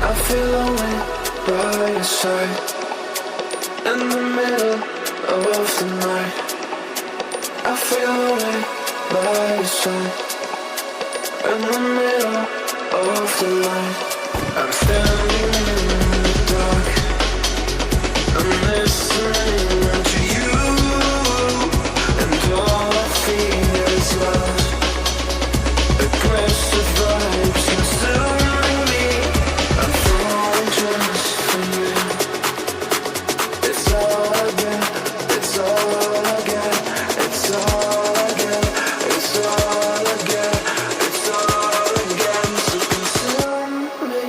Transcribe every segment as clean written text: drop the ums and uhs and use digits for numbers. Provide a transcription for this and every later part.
I feel lonely by your side. In the middle of the night, I feel lonely by your side. In the middle of the night, I'm standing in the dark. I'm listening to you, and all I feel is love. Aggressive vibes consuming me. I'm falling just for you. It's all I get, it's all I get, it's all I get, it's all I get, it's all I get. So consume me.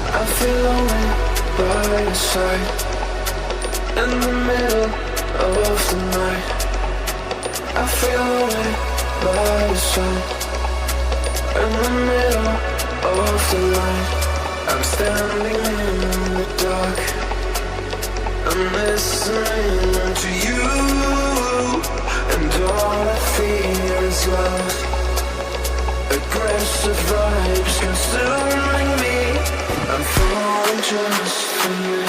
I feel lonely by your side. In the middle of the night, I feel lonely by your side. In the middle of the light, I'm standing in the dark. I'm listening to you, and all I feel is love. Aggressive vibes consuming me. I'm falling just for you.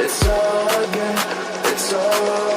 It's all I get, it's all